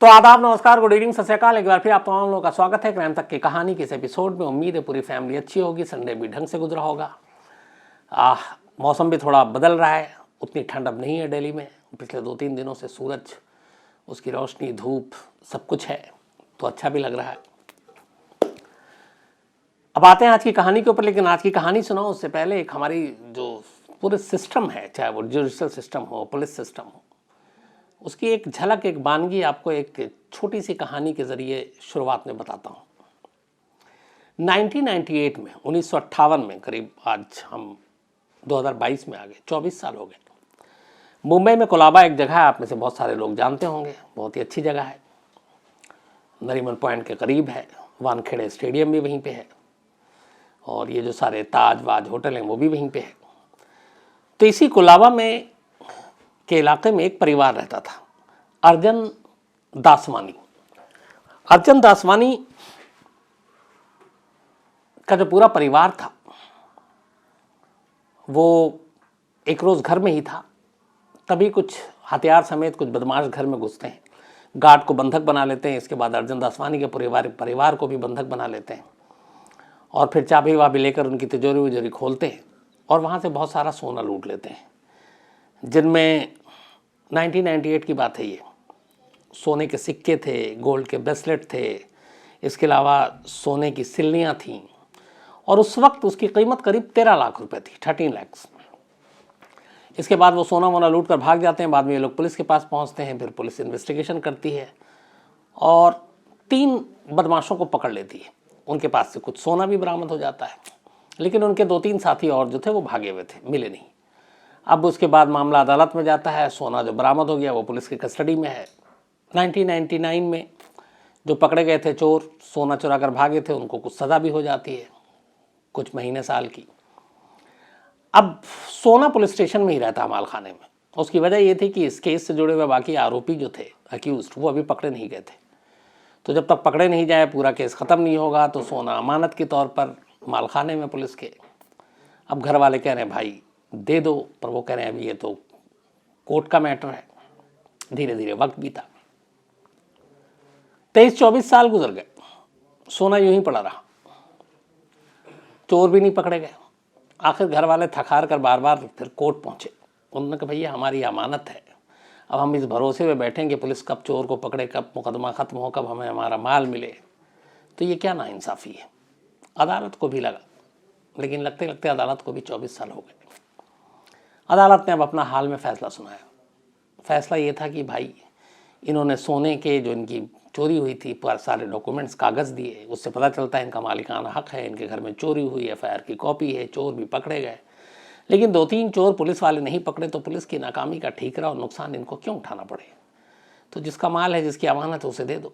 तो आदाब, नमस्कार, गुड इवनिंग, सत श्री अकाल। एक बार फिर आप तमाम लोगों का स्वागत है क्राइम तक की कहानी के इस एपिसोड में। उम्मीद है पूरी फैमिली अच्छी होगी, संडे भी ढंग से गुजरा होगा। मौसम भी थोड़ा बदल रहा है, उतनी ठंड अब नहीं है दिल्ली में। पिछले 2-3 दिनों से सूरज, उसकी रोशनी, धूप सब कुछ है, तो अच्छा भी लग रहा है। अब आते हैं आज की कहानी के ऊपर। लेकिन आज की कहानी सुनाओ उससे पहले एक हमारी जो पूरे सिस्टम है, चाहे वो जुडिशल सिस्टम हो, पुलिस सिस्टम हो, उसकी एक झलक, एक बानगी आपको एक छोटी सी कहानी के ज़रिए शुरुआत में बताता हूँ। 1998 में, 1958 में करीब, आज हम 2022 में आ गए, 24 साल हो गए। मुंबई में कोलाबा एक जगह है, आप में से बहुत सारे लोग जानते होंगे, बहुत ही अच्छी जगह है, नरीमन पॉइंट के करीब है, वानखेड़े स्टेडियम भी वहीं पे है, और ये जो सारे ताज वाज होटल हैं वो भी वहीं पे है। तो इसी कोलाबा में के इलाके में एक परिवार रहता था, अर्जन दासवानी। अर्जन दासवानी का जो पूरा परिवार था वो एक रोज़ घर में ही था, तभी कुछ हथियार समेत कुछ बदमाश घर में घुसते हैं, गार्ड को बंधक बना लेते हैं। इसके बाद अर्जन दासवानी के परिवार को भी बंधक बना लेते हैं, और फिर चाबी वाबी लेकर उनकी तिजोरी वजोरी खोलते हैं और वहाँ से बहुत सारा सोना लूट लेते हैं, जिनमें 1998 की बात है ये, सोने के सिक्के थे, गोल्ड के ब्रेसलेट थे, इसके अलावा सोने की सिल्लियाँ थीं, और उस वक्त उसकी कीमत करीब 13 लाख रुपए थी, 13 लाख। इसके बाद वो सोना वोना लूट कर भाग जाते हैं। बाद में ये लोग पुलिस के पास पहुंचते हैं, फिर पुलिस इन्वेस्टिगेशन करती है और 3 बदमाशों को पकड़ लेती है। उनके पास से कुछ सोना भी बरामद हो जाता है, लेकिन उनके 2-3 साथी और जो थे वो भागे हुए थे, मिले नहीं। अब उसके बाद मामला अदालत में जाता है, सोना जो बरामद हो गया वो पुलिस की कस्टडी में है। 1999 में जो पकड़े गए थे चोर, सोना चुरा कर भागे थे, उनको कुछ सज़ा भी हो जाती है, कुछ महीने साल की। अब सोना पुलिस स्टेशन में ही रहता है, मालखाने में। उसकी वजह ये थी कि इस केस से जुड़े हुए बाकी आरोपी जो थे, अक्यूज्ड, वो अभी पकड़े नहीं गए थे। तो जब तक पकड़े नहीं जाए, पूरा केस ख़त्म नहीं होगा, तो सोना अमानत के तौर पर मालखाने में पुलिस के। अब घर वाले कह रहे हैं भाई दे दो, पर वो कह रहे हैं अभी ये तो कोर्ट का मैटर है। धीरे धीरे वक्त बीता, 23-24 साल गुजर गए, सोना यूं ही पड़ा रहा, चोर भी नहीं पकड़े गए। आखिर घर वाले थकार कर बार बार फिर कोर्ट पहुंचे। उन्होंने कहा भैया हमारी अमानत है, अब हम इस भरोसे में बैठेंगे पुलिस कब चोर को पकड़े, कब मुकदमा ख़त्म हो, कब हमें हमारा माल मिले, तो ये क्या नाइंसाफ़ी है। अदालत को भी लगा, लेकिन लगते लगते अदालत को भी 24 साल हो गए। अदालत ने अब अपना हाल में फ़ैसला सुनाया। फ़ैसला ये था कि भाई इन्होंने सोने के जो इनकी चोरी हुई थी पर सारे डॉक्यूमेंट्स, कागज़ दिए, उससे पता चलता है इनका मालिकाना हक़ है, इनके घर में चोरी हुई, एफआईआर की कॉपी है, चोर भी पकड़े गए। लेकिन 2-3 चोर पुलिस वाले नहीं पकड़े, तो पुलिस की नाकामी का ठीकरा और नुकसान इनको क्यों उठाना पड़े। तो जिसका माल है, जिसकी अमानत है, उसे दे दो।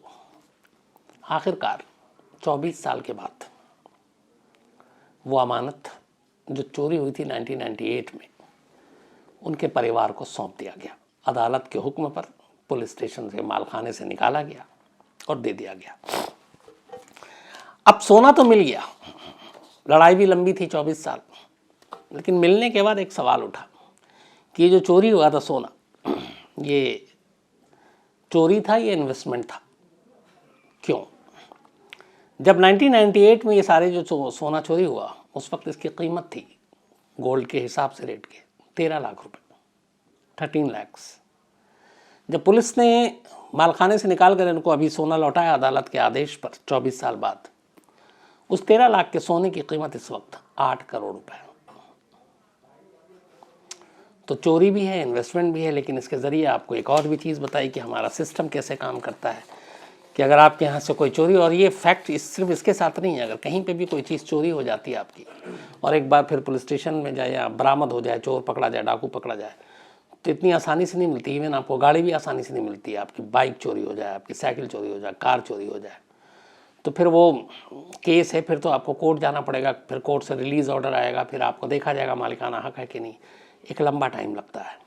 आखिरकार 24 साल के बाद वो अमानत जो चोरी हुई थी 1998 में, उनके परिवार को सौंप दिया गया। अदालत के हुक्म पर पुलिस स्टेशन से, मालखाने से निकाला गया और दे दिया गया। अब सोना तो मिल गया, लड़ाई भी लंबी थी, 24 साल। लेकिन मिलने के बाद एक सवाल उठा कि ये जो चोरी हुआ था सोना, ये चोरी था, ये इन्वेस्टमेंट था। क्यों? जब 1998 में ये सारे जो सोना चोरी हुआ, उस वक्त इसकी कीमत थी गोल्ड के हिसाब से रेट के 13 लाख रुपए, 13 लाख। जब पुलिस ने मालखाने से निकाल कर इनको अभी सोना लौटाया अदालत के आदेश पर 24 साल बाद, उस 13 लाख के सोने की कीमत इस वक्त 8 करोड़ रुपए। तो चोरी भी है, इन्वेस्टमेंट भी है, लेकिन इसके ज़रिए आपको एक और भी चीज़ बताई कि हमारा सिस्टम कैसे काम करता है। कि अगर आपके यहाँ से कोई चोरी, और ये फैक्ट सिर्फ इसके साथ नहीं है, अगर कहीं पे भी कोई चीज़ चोरी हो जाती है आपकी, और एक बार फिर पुलिस स्टेशन में जाए या बरामद हो जाए, चोर पकड़ा जाए, डाकू पकड़ा जाए, तो इतनी आसानी से नहीं मिलती। इवन आपको गाड़ी भी आसानी से नहीं मिलती है। आपकी बाइक चोरी हो जाए, आपकी साइकिल चोरी हो जाए, कार चोरी हो जाए, तो फिर वो केस है, फिर तो आपको कोर्ट जाना पड़ेगा, फिर कोर्ट से रिलीज़ ऑर्डर आएगा, फिर आपको देखा जाएगा मालिकाना हक़ है कि नहीं। एक लंबा टाइम लगता है।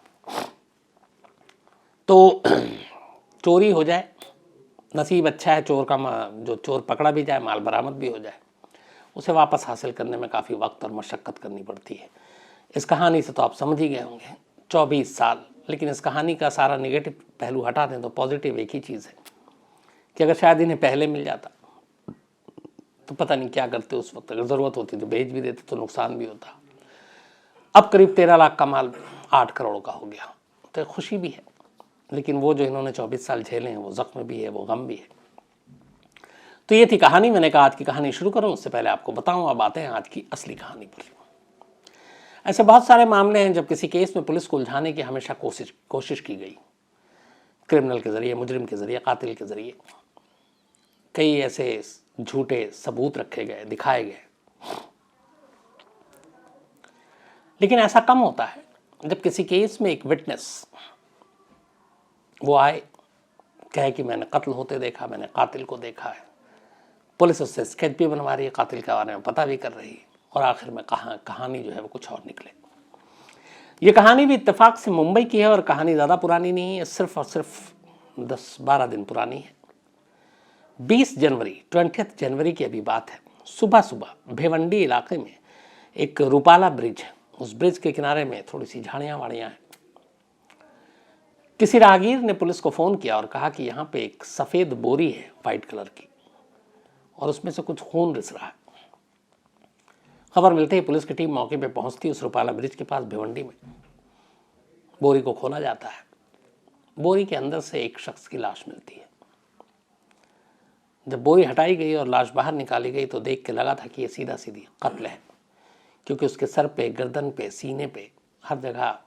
तो चोरी हो जाए, नसीब अच्छा है चोर का, जो चोर पकड़ा भी जाए, माल बरामद भी हो जाए, उसे वापस हासिल करने में काफ़ी वक्त और मशक्क़त करनी पड़ती है। इस कहानी से तो आप समझ ही गए होंगे, 24 साल। लेकिन इस कहानी का सारा नेगेटिव पहलू हटा दें तो पॉजिटिव एक ही चीज़ है कि अगर शायद इन्हें पहले मिल जाता तो पता नहीं क्या करते उस वक्त। अगर ज़रूरत होती तो भेज भी देते तो नुकसान भी होता। अब करीब 13 लाख का माल 8 करोड़ का हो गया, तो खुशी भी है, लेकिन वो जो इन्होंने 24 साल झेले हैं वो ज़ख्म भी है, वो गम भी है। तो ये थी कहानी। मैंने कहा आज की कहानी शुरू करूं उससे पहले आपको बताऊं। अब आते हैं आज की असली कहानी पर। ऐसे बहुत सारे मामले हैं जब किसी केस में पुलिस को उलझाने की हमेशा कोशिश की गई, क्रिमिनल के जरिए, मुजरिम के जरिए, कातिल के जरिए। कई ऐसे झूठे सबूत रखे गए, दिखाए गए, लेकिन ऐसा कम होता है जब किसी केस में एक विटनेस वो आए, कहे कि मैंने कत्ल होते देखा, मैंने कातिल को देखा है। पुलिस उससे स्केच भी बनवा रही है, कातिल के बारे में पता भी कर रही है, और आखिर में कहानी जो है वो कुछ और निकले। ये कहानी भी इत्तेफाक से मुंबई की है और कहानी ज़्यादा पुरानी नहीं है, सिर्फ और सिर्फ 10-12 दिन पुरानी है। 20 जनवरी की अभी बात है। सुबह सुबह भिवंडी इलाके में एक रूपाला ब्रिज है, उस ब्रिज के किनारे में थोड़ी सी झाड़ियाँ वाड़ियाँ हैं। किसी राहगीर ने पुलिस को फ़ोन किया और कहा कि यहाँ पे एक सफ़ेद बोरी है वाइट कलर की, और उसमें से कुछ खून रिस रहा है। खबर मिलते ही पुलिस की टीम मौके पे पहुंचती है। उस रूपाला ब्रिज के पास भिवंडी में बोरी को खोला जाता है। बोरी के अंदर से एक शख्स की लाश मिलती है। जब बोरी हटाई गई और लाश बाहर निकाली गई तो देख के लगा था कि ये सीधा सीधी कत्ल है, क्योंकि उसके सर पे, गर्दन पे, सीने पे हर जगह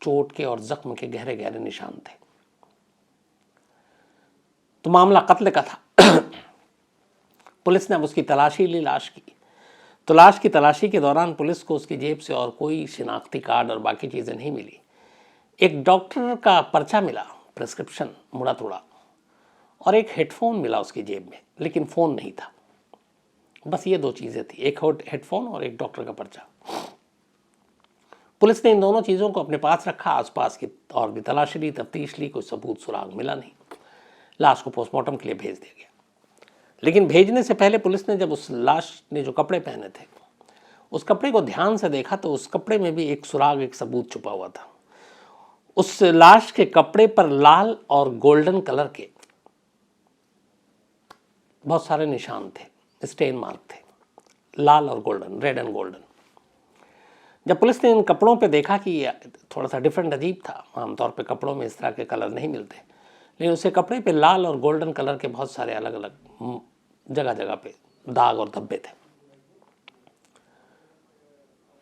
चोट के और जख्म के गहरे गहरे निशान थे। तो मामला कत्ल का था। पुलिस ने अब उसकी तलाशी ली, लाश की। तो लाश की तलाशी के दौरान पुलिस को उसकी जेब से और कोई शिनाख्ती कार्ड और बाकी चीज़ें नहीं मिली। एक डॉक्टर का पर्चा मिला, प्रिस्क्रिप्शन मुड़ा तोड़ा, और एक हेडफोन मिला उसकी जेब में, लेकिन फ़ोन नहीं था। बस ये 2 चीज़ें थी, एक हेडफोन और एक डॉक्टर का पर्चा। पुलिस ने इन दोनों चीज़ों को अपने पास रखा, आसपास की और भी तलाशी ली, तफ्तीश ली, कोई सबूत सुराग मिला नहीं। लाश को पोस्टमार्टम के लिए भेज दिया गया। लेकिन भेजने से पहले पुलिस ने जब उस लाश ने जो कपड़े पहने थे उस कपड़े को ध्यान से देखा तो उस कपड़े में भी एक सुराग, एक सबूत छुपा हुआ था। उस लाश के कपड़े पर लाल और गोल्डन कलर के बहुत सारे निशान थे, स्टेन मार्क थे, लाल और गोल्डन, रेड एंड गोल्डन। जब पुलिस ने इन कपड़ों पे देखा कि ये थोड़ा सा डिफरेंट, अजीब था, आमतौर पे कपड़ों में इस तरह के कलर नहीं मिलते, लेकिन उसके कपड़े पे लाल और गोल्डन कलर के बहुत सारे अलग अलग जगह जगह पे दाग और धब्बे थे।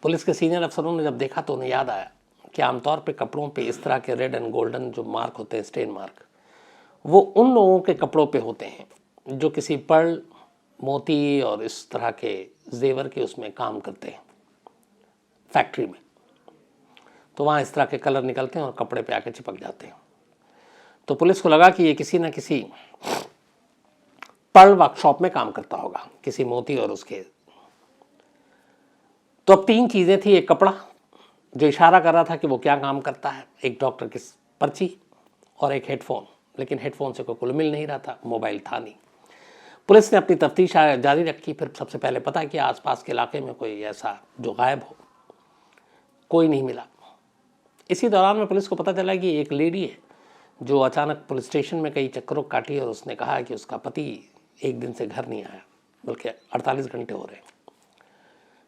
पुलिस के सीनियर अफसरों ने जब देखा तो उन्हें याद आया कि आमतौर पे कपड़ों पे इस तरह के रेड एंड गोल्डन जो मार्क होते हैं, स्टेन मार्क, वो उन लोगों के कपड़ों पे होते हैं जो किसी पर्ल, मोती और इस तरह के जेवर के उसमें काम करते हैं फैक्ट्री में। तो वहाँ इस तरह के कलर निकलते हैं और कपड़े पे आके चिपक जाते हैं। तो पुलिस को लगा कि ये किसी न किसी पर्ल वर्कशॉप में काम करता होगा, किसी मोती और उसके। तो अब 3 चीज़ें थी, एक कपड़ा जो इशारा कर रहा था कि वो क्या काम करता है, एक डॉक्टर की पर्ची और एक हेडफोन, लेकिन हेडफोन से कोई कुल मिल नहीं रहा था, मोबाइल था नहीं। पुलिस ने अपनी तफ्तीश जारी रखी। फिर सबसे पहले पता किया आसपास के इलाके में कोई ऐसा जो गायब हो, कोई नहीं मिला। इसी दौरान में पुलिस को पता चला कि एक लेडी है जो अचानक पुलिस स्टेशन में कई चक्करों काटी और उसने कहा कि उसका पति एक दिन से घर नहीं आया, बल्कि 48 घंटे हो रहे हैं।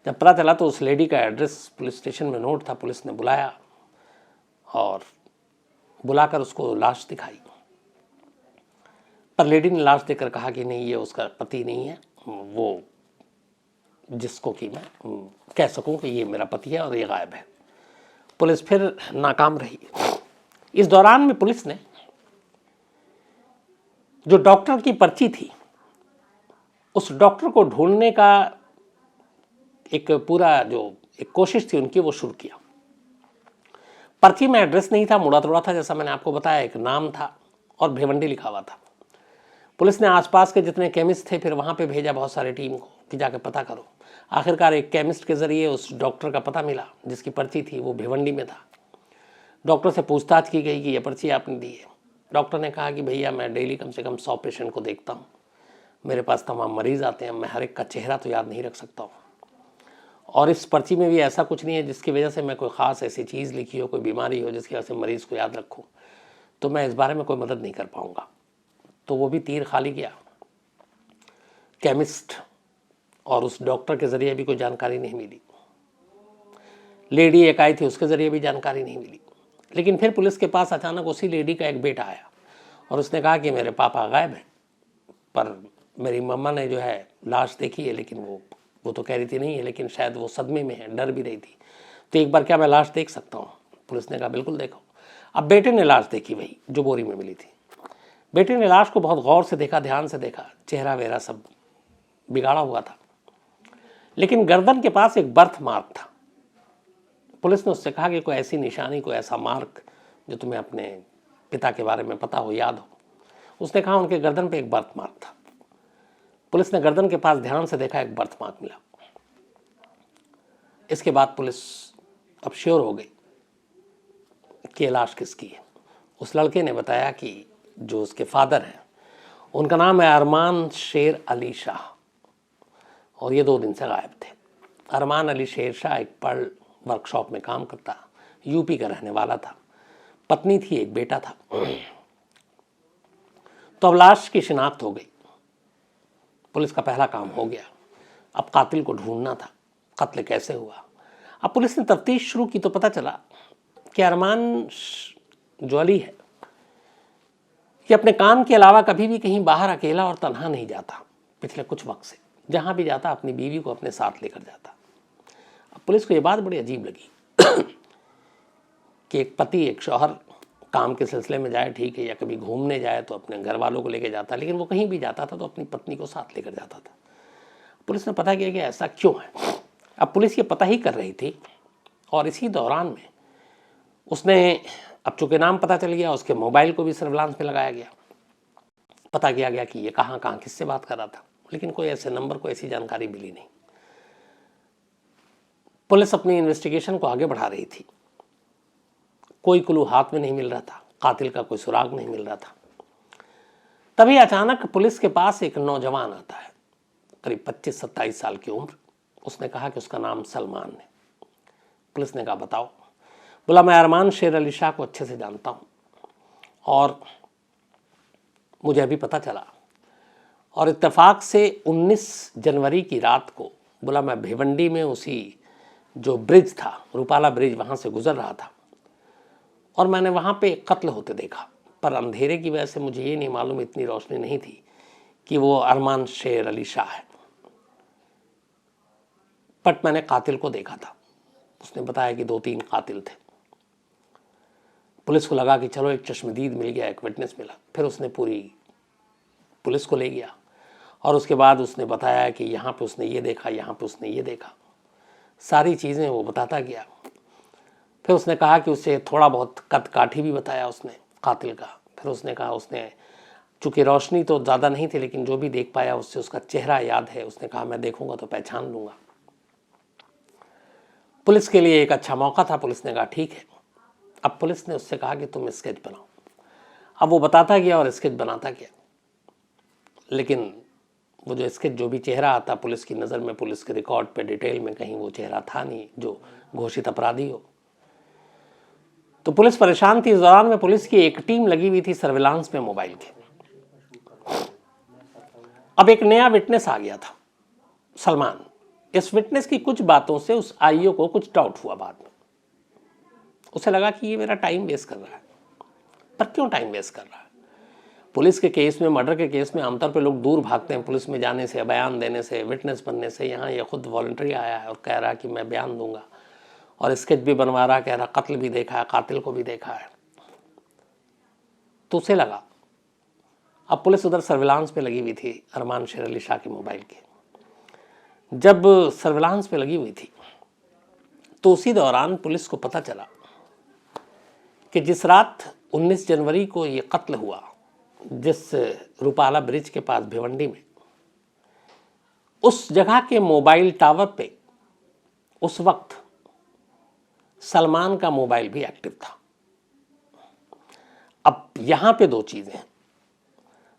जब पता चला तो उस लेडी का एड्रेस पुलिस स्टेशन में नोट था। पुलिस ने बुलाया और बुलाकर उसको लाश दिखाई, पर लेडी ने लाश देखकर कहा कि नहीं, ये उसका पति नहीं है, वो जिसको कि मैं कह सकूं कि ये मेरा पति है और ये गायब है। पुलिस फिर नाकाम रही। इस दौरान में पुलिस ने जो डॉक्टर की पर्ची थी उस डॉक्टर को ढूंढने का एक पूरा जो एक कोशिश थी उनकी, वो शुरू किया। पर्ची में एड्रेस नहीं था, मुड़ा तोड़ा था, जैसा मैंने आपको बताया, एक नाम था और भिवंडी लिखा हुआ था। पुलिस ने आसपास के जितने केमिस्ट थे फिर वहाँ पे भेजा बहुत सारी टीम को कि जाके पता करो। आखिरकार एक केमिस्ट के ज़रिए उस डॉक्टर का पता मिला जिसकी पर्ची थी वो भिवंडी में था। डॉक्टर से पूछताछ की गई कि ये पर्ची आपने दी है। डॉक्टर ने कहा कि भैया मैं डेली कम से कम 100 पेशेंट को देखता हूँ, मेरे पास तमाम मरीज़ आते हैं, मैं हर एक का चेहरा तो याद नहीं रख सकता हूँ, और इस पर्ची में भी ऐसा कुछ नहीं है जिसकी वजह से मैं कोई ख़ास ऐसी चीज़ लिखी हो, कोई बीमारी हो जिसकी वजह से मरीज़ को याद रखूँ, तो मैं इस बारे में कोई मदद नहीं कर पाऊँगा। तो वो भी तीर खाली गया। केमिस्ट और उस डॉक्टर के ज़रिए भी कोई जानकारी नहीं मिली। लेडी एक आई थी, उसके ज़रिए भी जानकारी नहीं मिली। लेकिन फिर पुलिस के पास अचानक उसी लेडी का एक बेटा आया और उसने कहा कि मेरे पापा गायब हैं, पर मेरी मम्मा ने जो है लाश देखी है, लेकिन वो तो कह रही थी नहीं है, लेकिन शायद वो सदमे में है, डर भी रही थी, तो एक बार क्या मैं लाश देख सकता हूँ? पुलिस ने कहा बिल्कुल देखो। अब बेटे ने लाश देखी, वही जो बोरी में मिली थी। बेटे ने लाश को बहुत गौर से देखा, ध्यान से देखा, चेहरा वेरा सब बिगाड़ा हुआ था, लेकिन गर्दन के पास एक बर्थ मार्क था। पुलिस ने उससे कहा कि कोई ऐसी निशानी, कोई ऐसा मार्क जो तुम्हें अपने पिता के बारे में पता हो, याद हो। उसने कहा उनके गर्दन पे एक बर्थ मार्क था। पुलिस ने गर्दन के पास ध्यान से देखा, एक बर्थ मार्क मिला। इसके बाद पुलिस अब श्योर हो गई कि ये लाश किसकी है। उस लड़के ने बताया कि जो उसके फादर हैं उनका नाम है अरमान शेर अली शाह, और ये 2 दिन से गायब थे। अरमान अली शेर शाह एक पर्ल वर्कशॉप में काम करता, यूपी का रहने वाला था, पत्नी थी, एक बेटा था। तो अब लाश की शिनाख्त हो गई, पुलिस का पहला काम हो गया। अब कातिल को ढूंढना था, कत्ल कैसे हुआ। अब पुलिस ने तफ्तीश शुरू की तो पता चला कि अरमान जो अली है ये अपने काम के अलावा कभी भी कहीं बाहर अकेला और तन्हा नहीं जाता। पिछले कुछ वक्त से जहां भी जाता अपनी बीवी को अपने साथ लेकर जाता। अब पुलिस को ये बात बड़ी अजीब लगी कि एक पति, एक शौहर काम के सिलसिले में जाए ठीक है, या कभी घूमने जाए तो अपने घर वालों को लेकर जाता, लेकिन वो कहीं भी जाता था तो अपनी पत्नी को साथ लेकर जाता था। पुलिस ने पता किया कि ऐसा क्यों है। अब पुलिस ये पता ही कर रही थी, और इसी दौरान में उसने, अब चूंकि नाम पता चल गया, उसके मोबाइल को भी सर्विलांस में लगाया गया। पता किया गया कि ये कहाँ कहाँ किससे बात कर रहा था, लेकिन कोई ऐसे नंबर, कोई ऐसी जानकारी मिली नहीं। पुलिस अपनी इन्वेस्टिगेशन को आगे बढ़ा रही थी, कोई क्लू हाथ में नहीं मिल रहा था, कातिल का कोई सुराग नहीं मिल रहा था। तभी अचानक पुलिस के पास एक नौजवान आता है, करीब 25-27 साल की उम्र। उसने कहा कि उसका नाम सलमान है। पुलिस ने कहा बताओ। बोला मैं अरमान शेर अली शाह को अच्छे से जानता हूँ, और मुझे अभी पता चला, और इत्तेफाक से 19 जनवरी की रात को, बोला मैं भिवंडी में उसी जो ब्रिज था, रूपाला ब्रिज, वहाँ से गुजर रहा था, और मैंने वहाँ पे कत्ल होते देखा, पर अंधेरे की वजह से मुझे ये नहीं मालूम, इतनी रोशनी नहीं थी कि वो अरमान शेर अली शाह है, बट मैंने कातिल को देखा था। उसने बताया कि 2-3 कातिल थे। पुलिस को लगा कि चलो एक चश्मदीद मिल गया, एक विटनेस मिला। फिर उसने पूरी पुलिस को ले गया, और उसके बाद उसने बताया कि यहाँ पे उसने ये देखा, यहाँ पे उसने ये देखा, सारी चीज़ें वो बताता गया। फिर उसने कहा कि उसे थोड़ा बहुत कद काठी भी बताया उसने कातिल का। फिर उसने कहा, उसने चूँकि रोशनी तो ज़्यादा नहीं थी, लेकिन जो भी देख पाया उससे उसका चेहरा याद है। उसने कहा मैं देखूंगा तो पहचान लूँगा। पुलिस के लिए एक अच्छा मौका था। पुलिस ने कहा ठीक है। अब पुलिस ने उससे कहा कि तुम स्केच बनाओ। अब वो बताता गया और स्केच बनाता गया, लेकिन वो जो स्केच, जो भी चेहरा आता पुलिस की नज़र में, पुलिस के रिकॉर्ड पे डिटेल में कहीं वो चेहरा था नहीं जो घोषित अपराधी हो। तो पुलिस परेशान थी। इस दौरान में पुलिस की एक टीम लगी हुई थी सर्विलांस में मोबाइल के। अब एक नया विटनेस आ गया था, सलमान। इस विटनेस की कुछ बातों से उस आईओ को कुछ डाउट हुआ। बाद में उसे लगा कि ये मेरा टाइम वेस्ट कर रहा है। पर क्यों टाइम वेस्ट कर रहा है? पुलिस के केस में, मर्डर के केस में आमतौर पे लोग दूर भागते हैं पुलिस में जाने से, बयान देने से, विटनेस बनने से। यहाँ ये खुद वॉलंटरी आया है और कह रहा है कि मैं बयान दूंगा, और स्केच भी बनवा रहा, कह रहा कत्ल भी देखा है, कातिल को भी देखा है। तो उसे लगा, अब पुलिस उधर सर्विलांस पे लगी हुई थी अरमान शेर अली शाह के मोबाइल के। जब सर्विलांस पे लगी हुई थी तो उसी दौरान पुलिस को पता चला कि जिस रात 19 जनवरी को ये कत्ल हुआ, जिस रूपाला ब्रिज के पास भिवंडी में, उस जगह के मोबाइल टावर पे उस वक्त सलमान का मोबाइल भी एक्टिव था। अब यहां पे 2 चीजें हैं।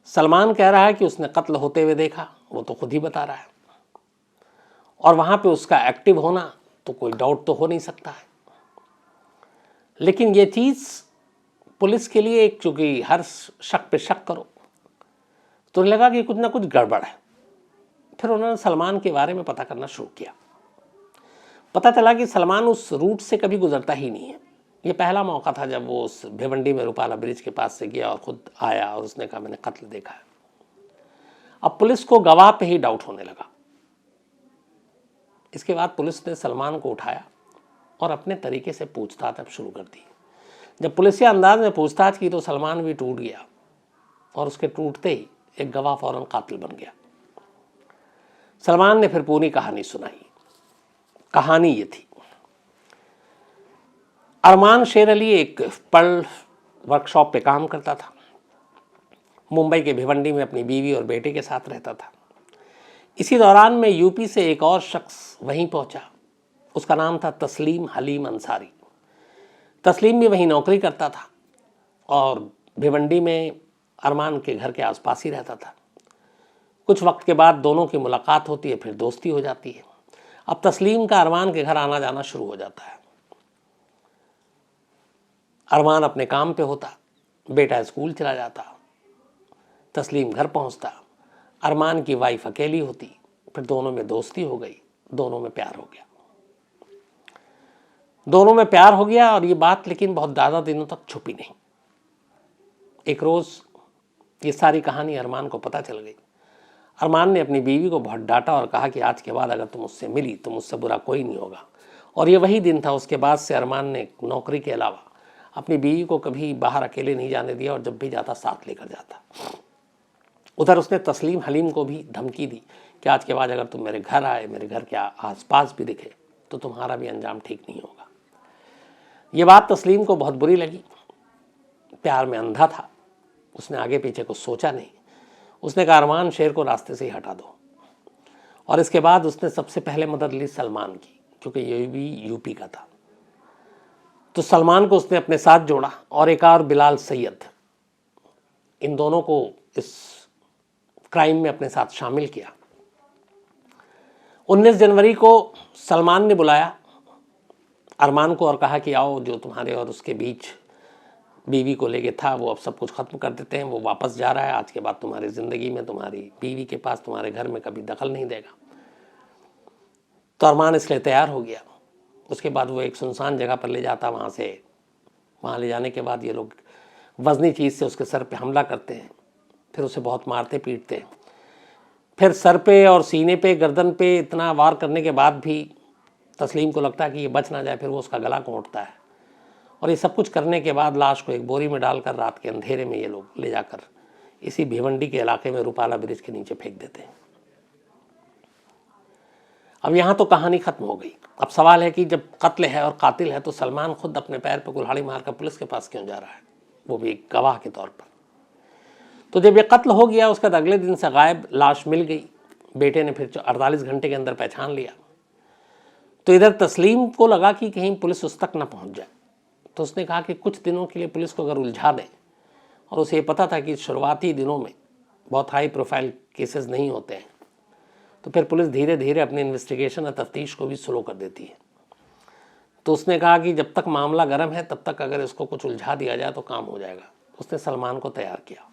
सलमान कह रहा है कि उसने कत्ल होते हुए देखा, वो तो खुद ही बता रहा है, और वहां पे उसका एक्टिव होना तो कोई डाउट तो हो नहीं सकता है। लेकिन ये चीज पुलिस के लिए, चूंकि हर शक पे शक करो, तो लगा कि कुछ ना कुछ गड़बड़ है। फिर उन्होंने सलमान के बारे में पता करना शुरू किया। पता चला कि सलमान उस रूट से कभी गुजरता ही नहीं है। ये पहला मौका था जब वो उस भिवंडी में रूपाला ब्रिज के पास से गया और खुद आया और उसने कहा मैंने कत्ल देखा है। अब पुलिस को गवाह पे ही डाउट होने लगा। इसके बाद पुलिस ने सलमान को उठाया और अपने तरीके से पूछताछ अब शुरू कर दी। जब पुलिसिया अंदाज में पूछताछ की तो सलमान भी टूट गया और उसके टूटते ही एक गवाह फौरन कातिल बन गया। सलमान ने फिर पूरी कहानी सुनाई। कहानी ये थी, अरमान शेर अली एक पर्ल वर्कशॉप पे काम करता था। मुंबई के भिवंडी में अपनी बीवी और बेटे के साथ रहता था। इसी दौरान में यूपी से एक और शख्स वहीं पहुंचा। उसका नाम था तस्लीम हलीम अंसारी। तस्लीम भी वहीं नौकरी करता था और भिवंडी में अरमान के घर के आसपास ही रहता था। कुछ वक्त के बाद दोनों की मुलाकात होती है, फिर दोस्ती हो जाती है। अब तस्लीम का अरमान के घर आना जाना शुरू हो जाता है। अरमान अपने काम पे होता, बेटा स्कूल चला जाता, तस्लीम घर पहुंचता। अरमान की वाइफ अकेली होती, फिर दोनों में दोस्ती हो गई, दोनों में प्यार हो गया। दोनों में प्यार हो गया और ये बात लेकिन बहुत ज़्यादा दिनों तक छुपी नहीं। एक रोज़ ये सारी कहानी अरमान को पता चल गई। अरमान ने अपनी बीवी को बहुत डांटा और कहा कि आज के बाद अगर तुम मुझसे मिली तो मुझसे बुरा कोई नहीं होगा। और ये वही दिन था, उसके बाद से अरमान ने नौकरी के अलावा अपनी बीवी को कभी बाहर अकेले नहीं जाने दिया और जब भी जाता साथ लेकर जाता। उधर उसने तस्लीम हलीम को भी धमकी दी कि आज के बाद अगर तुम मेरे घर आए, मेरे घर के आसपास भी दिखे तो तुम्हारा भी अंजाम ठीक नहीं होगा। ये बात तस्लीम को बहुत बुरी लगी। प्यार में अंधा था, उसने आगे पीछे कुछ सोचा नहीं। उसने कहा अरमान शेर को रास्ते से ही हटा दो। और इसके बाद उसने सबसे पहले मदद ली सलमान की, क्योंकि ये भी यूपी का था। तो सलमान को उसने अपने साथ जोड़ा और एक और बिलाल सैयद, इन दोनों को इस क्राइम में अपने साथ शामिल किया। 19 जनवरी को सलमान ने बुलाया अरमान को और कहा कि आओ, जो तुम्हारे और उसके बीच बीवी को लेके था वो अब सब कुछ ख़त्म कर देते हैं। वो वापस जा रहा है, आज के बाद तुम्हारी ज़िंदगी में तुम्हारी बीवी के पास तुम्हारे घर में कभी दखल नहीं देगा। तो अरमान इसलिए तैयार हो गया। उसके बाद वो एक सुनसान जगह पर ले जाता, वहाँ ले जाने के बाद ये लोग वज़नी चीज़ से उसके सर पे हमला करते हैं, फिर उसे बहुत मारते पीटते हैं। फिर सर पे और सीने पे, गर्दन पे इतना वार करने के बाद भी तस्लीम को लगता है कि ये बच ना जाए, फिर वो उसका गला घोंटता है। और ये सब कुछ करने के बाद लाश को एक बोरी में डालकर रात के अंधेरे में ये लोग ले जाकर इसी भिवंडी के इलाके में रूपाला ब्रिज के नीचे फेंक देते हैं। अब यहाँ तो कहानी खत्म हो गई। अब सवाल है कि जब कत्ल है और कातिल है तो सलमान खुद अपने पैर पर कुल्हाड़ी मारकर पुलिस के पास क्यों जा रहा है, वो भी एक गवाह के तौर पर। तो जब ये कत्ल हो गया उसके बाद अगले दिन से गायब लाश मिल गई। बेटे ने फिर 48 घंटे के अंदर पहचान लिया। तो इधर तस्लीम को लगा कि कहीं पुलिस उस तक ना पहुंच जाए, तो उसने कहा कि कुछ दिनों के लिए पुलिस को अगर उलझा दें, और उसे ये पता था कि शुरुआती दिनों में बहुत हाई प्रोफाइल केसेस नहीं होते हैं, तो फिर पुलिस धीरे धीरे अपनी इन्वेस्टिगेशन और तफ्तीश को भी स्लो कर देती है। तो उसने कहा कि जब तक मामला गर्म है तब तक अगर इसको कुछ उलझा दिया जाए तो काम हो जाएगा। उसने सलमान को तैयार किया।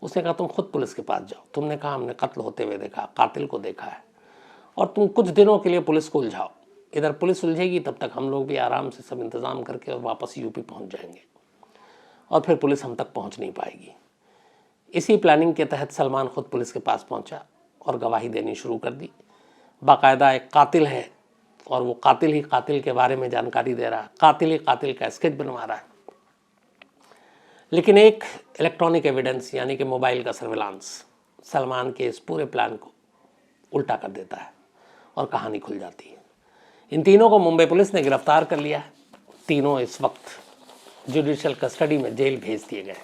उसने कहा तुम खुद पुलिस के पास जाओ, तुमने कहा हमने कत्ल होते हुए देखा, कातिल को देखा है, और तुम कुछ दिनों के लिए पुलिस को उलझाओ। इधर पुलिस उलझेगी तब तक हम लोग भी आराम से सब इंतज़ाम करके और वापस यूपी पहुंच जाएंगे, और फिर पुलिस हम तक पहुंच नहीं पाएगी। इसी प्लानिंग के तहत सलमान खुद पुलिस के पास पहुंचा और गवाही देनी शुरू कर दी। बाकायदा एक कातिल है और वो कातिल ही कातिल के बारे में जानकारी दे रहा है, कातिल ही कातिल का स्केच बनवा रहा है। लेकिन एक इलेक्ट्रॉनिक एविडेंस यानी कि मोबाइल का सर्विलांस सलमान के इस पूरे प्लान को उल्टा कर देता है और कहानी खुल जाती है। इन तीनों को मुंबई पुलिस ने गिरफ्तार कर लिया है। तीनों इस वक्त जुडिशियल कस्टडी में जेल भेज दिए गए।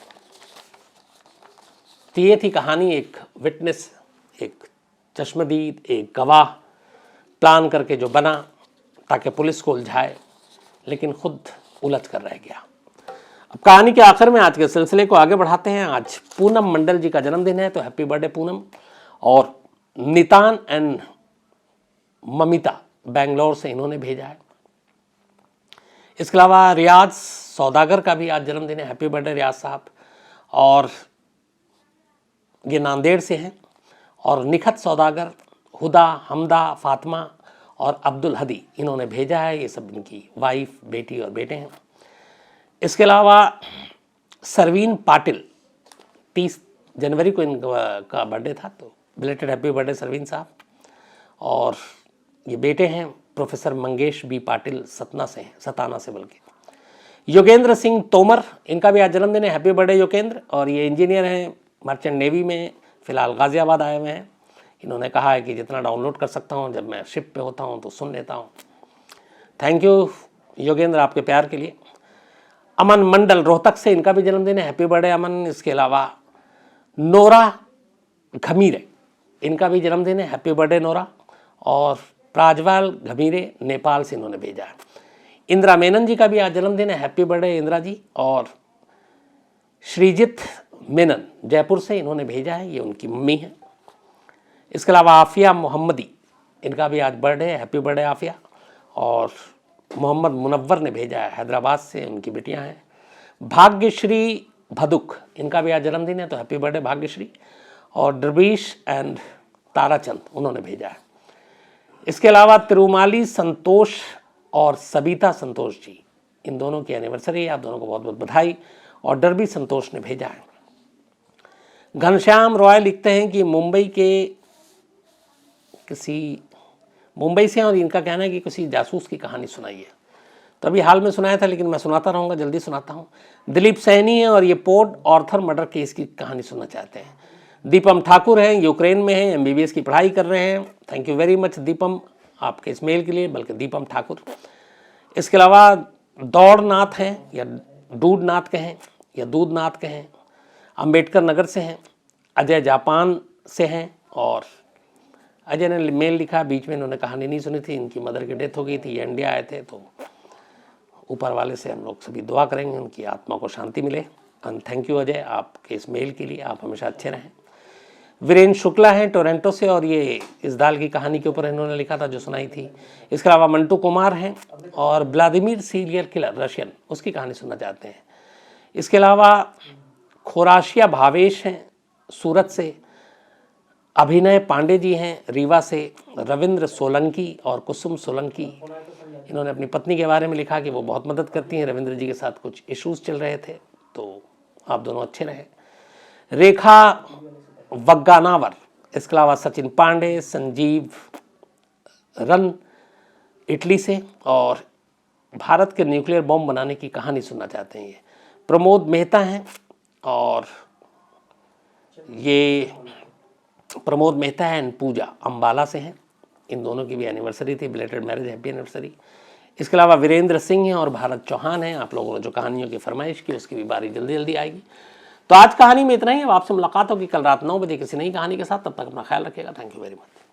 तो ये थी कहानी, एक विटनेस, एक चश्मदीद, एक गवाह प्लान करके जो बना ताकि पुलिस को उलझाए, लेकिन खुद उलझ कर रह गया। अब कहानी के आखिर में आज के सिलसिले को आगे बढ़ाते हैं। आज पूनम मंडल जी का जन्मदिन है, तो हैप्पी बर्थडे पूनम। और नितान एंड ममिता बेंगलोर से इन्होंने भेजा है। इसके अलावा रियाज सौदागर का भी आज जन्मदिन है, हैप्पी बर्थडे रियाज साहब। और ये नांदेड़ से हैं। और निखत सौदागर, हुदा, हमदा, फातिमा और अब्दुल हदी इन्होंने भेजा है। ये सब इनकी वाइफ, बेटी और बेटे हैं। इसके अलावा सरवीन पाटिल, 30 जनवरी को इनका बर्थडे था, तो बिलेटेड हैप्पी बर्थडे सरवीन साहब। और ये बेटे हैं प्रोफेसर मंगेश बी पाटिल, सताना से बल्कि। योगेंद्र सिंह तोमर, इनका भी आज जन्मदिन है, हैप्पी बर्थडे योगेंद्र। और ये इंजीनियर हैं, मर्चेंट नेवी में, फ़िलहाल गाज़ियाबाद आए हुए हैं। इन्होंने कहा है कि जितना डाउनलोड कर सकता हूँ जब मैं शिप पे होता हूँ तो सुन लेता हूँ। थैंक यू योगेंद्र आपके प्यार के लिए। अमन मंडल रोहतक से, इनका भी जन्मदिन है, हैप्पी बर्थडे अमन। इसके अलावा नोरा घमीरे, इनका भी जन्मदिन है, हैप्पी बर्थडे नोरा। और प्राजवाल घमीरे नेपाल से इन्होंने भेजा है। इंदिरा मेनन जी का भी आज जन्मदिन है, हैप्पी बर्थडे इंदिरा जी। और श्रीजित मेनन जयपुर से इन्होंने भेजा है, ये उनकी मम्मी है। इसके अलावा आफिया मोहम्मदी, इनका भी आज बर्थडे है, हैप्पी बर्थडे आफिया। और मोहम्मद मुनव्वर ने भेजा है हैदराबाद से, उनकी बेटियां हैं। भाग्यश्री भदुक, इनका भी आज जन्मदिन है, तो हैप्पी बर्थडे भाग्यश्री। और दरबीश एंड ताराचंद उन्होंने भेजा है। इसके अलावा तिरुमाली संतोष और सबिता संतोष जी, इन दोनों की एनिवर्सरी है, आप दोनों को बहुत बहुत बधाई। और डरबी संतोष ने भेजा है। घनश्याम रॉय लिखते हैं कि मुंबई से हैं और इनका कहना है कि किसी जासूस की कहानी सुनाई है। तो अभी हाल में सुनाया था, लेकिन मैं सुनाता रहूँगा, जल्दी सुनाता हूँ। दिलीप सैनी है और ये पोर्ट ऑर्थर मर्डर केस की कहानी सुनना चाहते हैं। दीपम ठाकुर हैं, यूक्रेन में हैं, MBBS की पढ़ाई कर रहे हैं। Thank you very much Deepam, आपके इस मेल के लिए, बल्कि दीपम ठाकुर। इसके अलावा दौड़नाथ हैं, या दूधनाथ कहें या दूधनाथ कहें, अंबेडकर नगर से हैं। अजय जापान से हैं। और अजय ने मेल लिखा, बीच में इन्होंने कहानी नहीं सुनी थी, इनकी मदर की डेथ हो गई थी, ये इंडिया आए थे। तो ऊपर वाले से हम लोग सभी दुआ करेंगे उनकी आत्मा को शांति मिले। एंड थैंक यू अजय आपके इस मेल के लिए, आप हमेशा अच्छे रहें। वीरेंद्र शुक्ला हैं टोरंटो से, और ये इस दाल की कहानी के ऊपर इन्होंने लिखा था जो सुनाई थी। इसके अलावा मंटू कुमार हैं और व्लादिमीर सीरियल किलर रशियन, उसकी कहानी सुनना चाहते हैं। इसके अलावा खोराशिया भावेश हैं सूरत से। अभिनय पांडे जी हैं रीवा से। रविंद्र सोलंकी और कुसुम सोलंकी, इन्होंने अपनी पत्नी के बारे में लिखा कि वो बहुत मदद करती हैं, रविंद्र जी के साथ कुछ इश्यूज चल रहे थे, तो आप दोनों अच्छे रहे। रेखा वग्गानावर, इसके अलावा सचिन पांडे, संजीव रन इटली से, और भारत के न्यूक्लियर बॉम्ब बनाने की कहानी सुनना चाहते हैं। ये प्रमोद मेहता हैं, और ये प्रमोद मेहता एंड पूजा अम्बाला से हैं। इन दोनों की भी एनिवर्सरी थी, बिलेटेड मैरिज, हैप्पी एनिवर्सरी। इसके अलावा वीरेंद्र सिंह हैं और भारत चौहान हैं। आप लोगों ने जो कहानियों की फरमाइश की उसकी भी बारी जल्दी जल्दी आएगी। तो आज कहानी में इतना ही। अब आपसे मुलाकात होगी कल रात 9 बजे किसी नई कहानी के साथ। तब तक अपना ख्याल रखिएगा। Thank you very much.